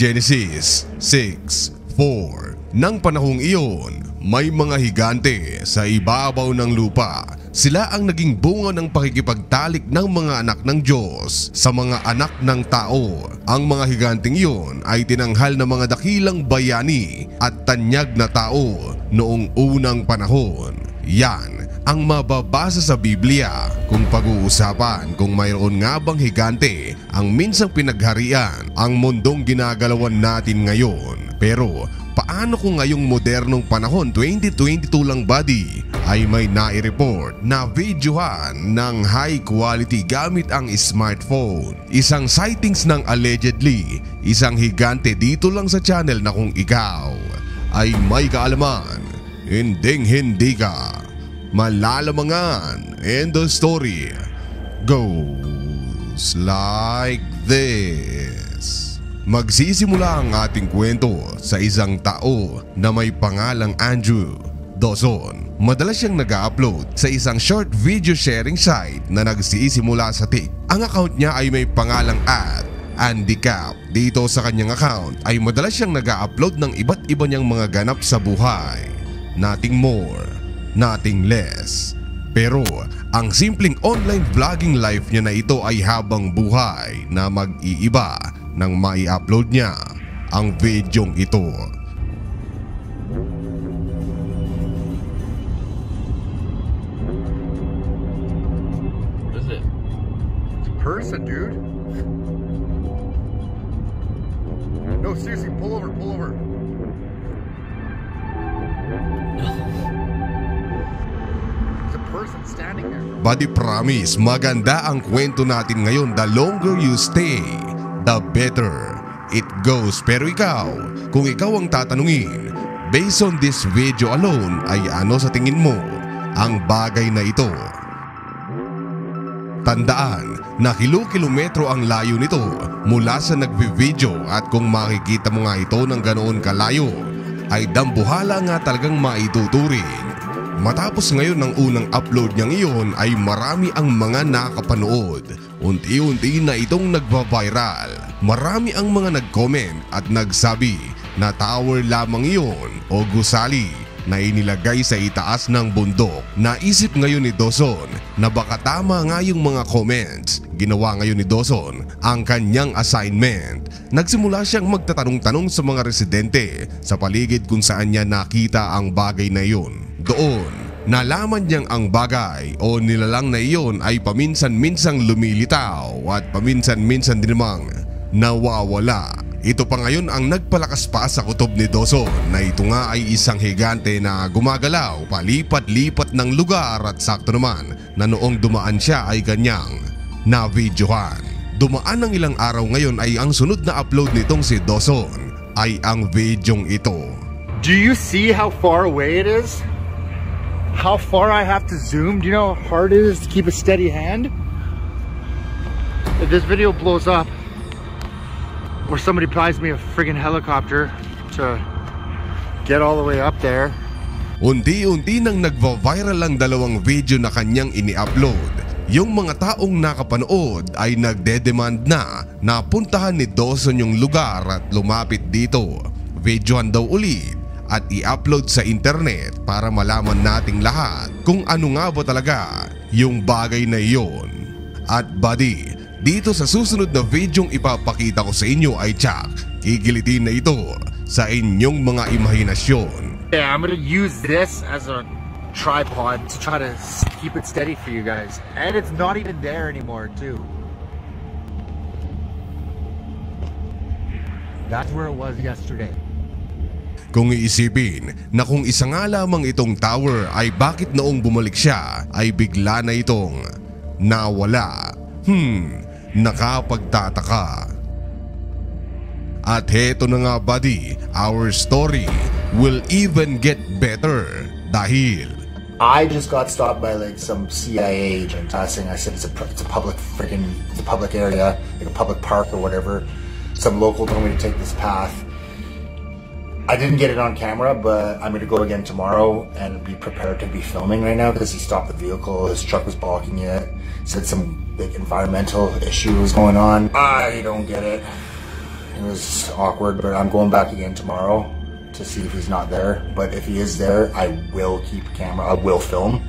Genesis 6:4. Nang panahong iyon, may mga higante sa ibabaw ng lupa. Sila ang naging bunga ng pakikipagtalik ng mga anak ng Diyos sa mga anak ng tao. Ang mga higanting iyon ay tinanghal na mga dakilang bayani at tanyag na tao noong unang panahon. Yan ang mababasa sa Biblia kung pag-uusapan kung mayroon nga bang higante ang minsang pinagharian ang mundong ginagalawan natin ngayon. Pero paano kung ngayong modernong panahon 2022 lang buddy ay may nai-report na videohan ng high quality gamit ang smartphone? Isang sightings ng allegedly isang higante dito lang sa channel na kung ikaw ay may kaalaman, hindi ka malalamangan. And the story goes like this. Magsisimula ang ating kwento sa isang tao na may pangalang Andrew Dawson. Madalas siyang nag-upload sa isang short video sharing site na nagsisimula sa Tik. Ang account niya ay may pangalang @AndyCap. Dito sa kanyang account ay madalas siyang nag-upload ng iba't iba niyang mga ganap sa buhay. Nothing more, nothing less. Pero ang simpleng online vlogging life niya na ito ay habang buhay na mag-iiba nang mai-upload niya ang videong ito. What is it? It's a person, dude. No, seriously, pull over, pull over. There's a person standing there. Buddy, promise, maganda ang kwento natin ngayon. The longer you stay, the better it goes. Pero ikaw, kung ikaw ang tatanungin, based on this video alone, ay ano sa tingin mo ang bagay na ito? Tandaan na kilo-kilometro ang layo nito mula sa nagbi-video, at kung makikita mo nga ito ng ganoon kalayo, ay dambuhala nga talagang maituturing. Matapos ngayon ng unang upload niyang iyon ay marami ang mga nakapanood. Unti-unti na itong nagva-viral. Marami ang mga nag-comment at nagsabi na tower lamang iyon o gusali na inilagay sa itaas ng bundok. Naisip ngayon ni Dawson na baka tama nga yung mga comments. Ginawa ngayon ni Dawson ang kanyang assignment. Nagsimula siyang magtatanong-tanong sa mga residente sa paligid kung saan niya nakita ang bagay na iyon. Doon, nalaman niyang ang bagay o nilalang na iyon ay paminsan-minsang lumilitaw at paminsan-minsan din namang nawawala. Ito pa ngayon ang nagpalakas pa sa kutob ni Dawson na ito nga ay isang higante na gumagalaw palipat-lipat ng lugar, at sakto naman na noong dumaan siya ay kanyang na-videohan. Dumaan ng ilang araw ngayon ay ang sunod na upload nitong si Dawson ay ang videong ito. Do you see how far away it is? How far I have to zoom? Do you know how hard it is to keep a steady hand? If this video blows up, or somebody buys me a friggin' helicopter to get all the way up there. Unti-unti nang nagva-viral ang dalawang video na kanyang ini-upload. Yung mga taong nakapanood ay nagde-demand na puntahan ni Dawson yung lugar at lumapit dito. Videohan daw ulit at i-upload sa internet para malaman nating lahat kung ano nga ba talaga yung bagay na iyon. At buddy, dito sa susunod na videong ipapakita ko sa inyo ay tsak, kikilitin na ito sa inyong mga imahinasyon. Yeah, I'm gonna use this as a tripod to try to keep it steady for you guys. And it's not even there anymore too. That's where it was yesterday. Kung iisipin na kung isa nga lamang itong tower ay bakit noong bumalik siya ay bigla na itong nawala. Nakapagtataka. At heto na nga buddy, our story will even get better dahil I just got stopped by like some CIA agent saying I said it's a public area, like a public park or whatever. Some local told me to take this path. I didn't get it on camera, but I'm going to go again tomorrow and be prepared to be filming right now because he stopped the vehicle. His truck was blocking it. Said some big environmental issue was going on. I don't get it. It was awkward, but I'm going back again tomorrow to see if he's not there. But if he is there, I will keep a camera. I will film,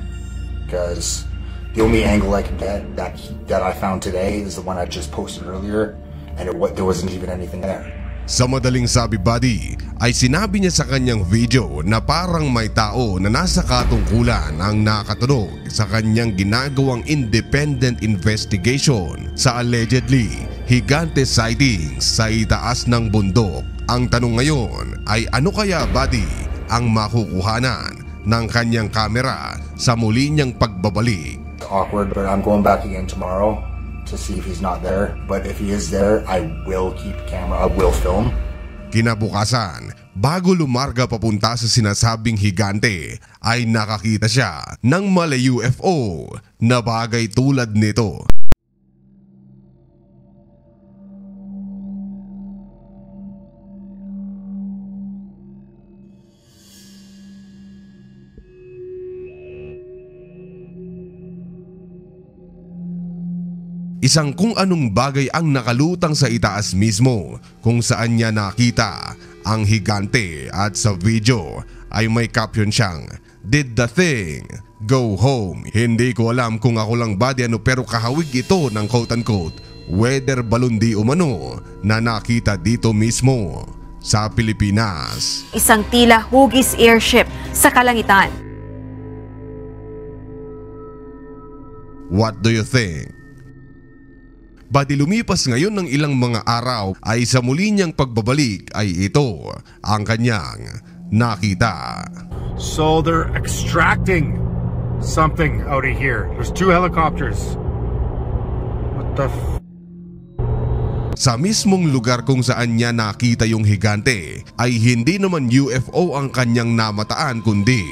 because the only angle I can get that I found today is the one I just posted earlier, and there wasn't even anything there. Sa madaling sabi, buddy, ay sinabi niya sa kanyang video na parang may tao na nasa katungkulan ang nakatunog sa kanyang ginagawang independent investigation sa allegedly higante sightings sa itaas ng bundok. Ang tanong ngayon ay ano kaya, buddy, ang makukuhanan ng kanyang kamera sa muli niyang pagbabalik? Awkward, but I'm going back again tomorrow to see if he's not there. But if he is there, I will keep camera. I will film. Kinabukasan, bago lumarga papunta sa sinasabing higante, ay nakakita siya ng mala UFO na bagay tulad nito. Isang kung anong bagay ang nakalutang sa itaas mismo kung saan niya nakita ang higante, at sa video ay may caption siyang "Did the thing go home?" Hindi ko alam kung ako lang, buddy, pero kahawig ito ng quote-unquote weather balloon di umano na nakita dito mismo sa Pilipinas. Isang tila hugis airship sa kalangitan. What do you think? Buddy, lumipas ngayon ng ilang mga araw ay sa muli niyang pagbabalik ay ito ang kanyang nakita. So they're extracting something out of here. There's 2 helicopters. What the Sa mismong lugar kung saan niya nakita yung higante ay hindi naman UFO ang kanyang namataan, kundi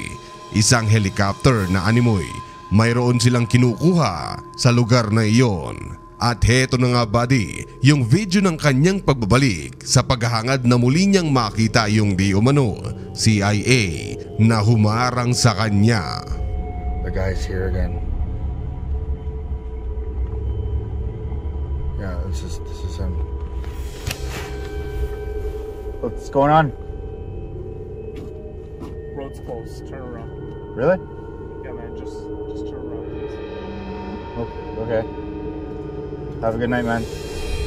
isang helicopter na animoy mayroon silang kinukuha sa lugar na iyon. At heto na nga, buddy, yung video ng kanyang pagbabalik sa paghahangad na muli niyang makita yung di umano CIA na humarang sa kanya. The guy's here again. Yeah, this is him. What's going on? Road's closed. Turn around. Really? Yeah, man. Just turn around, please. Okay. Have a good night, man.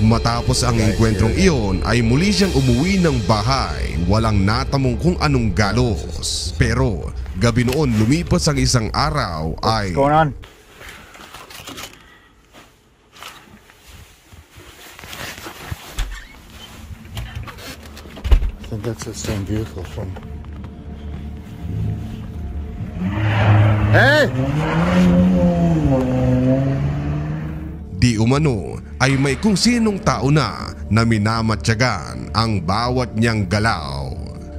Matapos ang engkwentrong iyon ay muli siyang umuwi ng bahay, walang natamong kung anong galos. Pero gabi noon lumipas ang isang araw ay... What's going on? I think that's the same vehicle from... Hey! Di umano ay may kung sinong tao na minamatyagan ang bawat niyang galaw.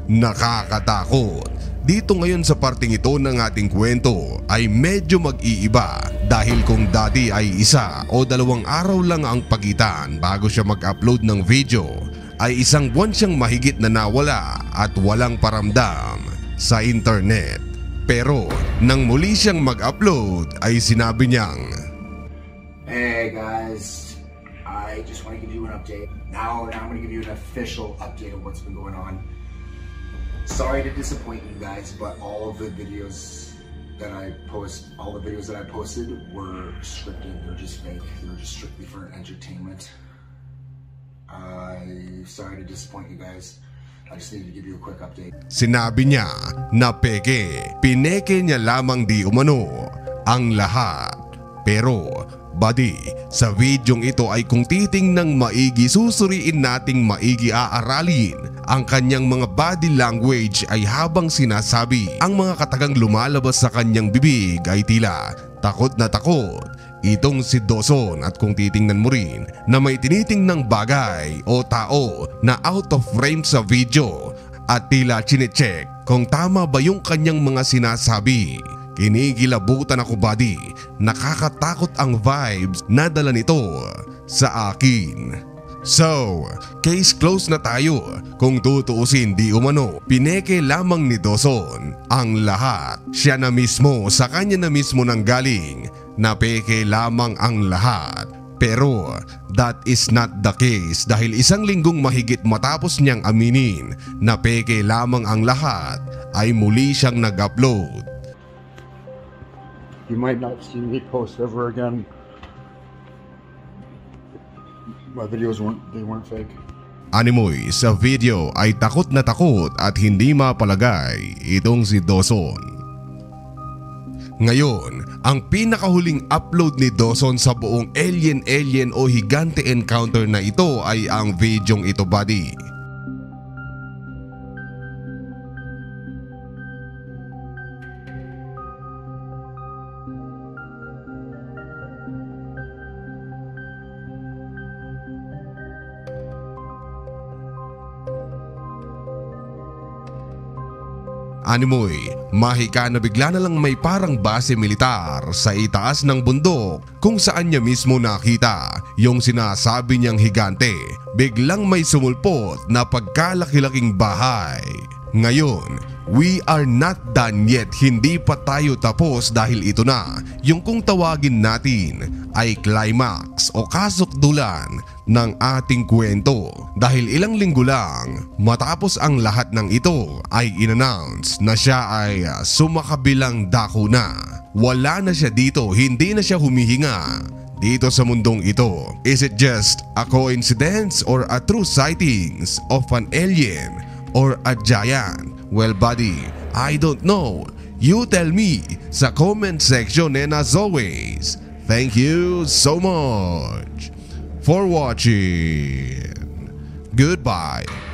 Nakakatakot. Dito ngayon sa parting ito ng ating kwento ay medyo mag-iiba dahil kung dati ay 1 o 2 araw lang ang pagitan bago siya mag-upload ng video, ay 1 buwan siyang mahigit na nawala at walang paramdam sa internet. Pero nang muli siyang mag-upload ay sinabi niyang, Hey guys, I just want to give you an update. Now I'm going to give you an official update of what's been going on. Sorry to disappoint you guys, but all of the videos that I posted were scripted. They're just fake. They're just strictly for entertainment. Sorry to disappoint you guys. I just needed to give you a quick update. Sinabi niya na peke, pineke niya lamang di umano ang lahat. Pero buddy, sa videong ito ay kung titingnang maigi, susuriin nating maigi aaralin ang kanyang mga body language ay habang sinasabi ang mga katagang lumalabas sa kanyang bibig ay tila takot na takot itong si Dawson. At kung titingnan mo rin na may tinitingnang bagay o tao na out of frame sa video at tila chinecheck kung tama ba yung kanyang mga sinasabi. Kinikilabutan ako, buddy. Nakakatakot ang vibes na dala nito sa akin. So, case closed na tayo. Kung tutuusin di umano, pineke lamang ni Dawson ang lahat. Siya na mismo, sa kanya na mismo nang galing na peke lamang ang lahat. Pero that is not the case dahil isang linggong mahigit matapos niyang aminin na peke lamang ang lahat ay muli siyang nag-upload. You might not see me post ever again. My videos weren't fake. Animoy, sa video ay takot na takot at hindi mapalagay itong si Dawson. Ngayon, ang pinakahuling upload ni Dawson sa buong alien o higante encounter na ito ay ang videong ito, buddy. Animoy, mahika na bigla na lang may parang base militar sa itaas ng bundok kung saan niya mismo nakita yung sinasabi niyang higante. Biglang may sumulpot na pagkalaki-laking bahay. Ngayon, we are not done yet, hindi pa tayo tapos dahil ito na yung kung tawagin natin ay climax o kasukdulan ng ating kwento. Dahil ilang linggo lang matapos ang lahat ng ito ay in-announce na siya ay sumakabilang dako na. Wala na siya dito, hindi na siya humihinga dito sa mundong ito. Is it just a coincidence or a true sightings of an alien or a giant? Well, buddy, I don't know. You tell me sa comment section, and as always, thank you so much for watching. Goodbye.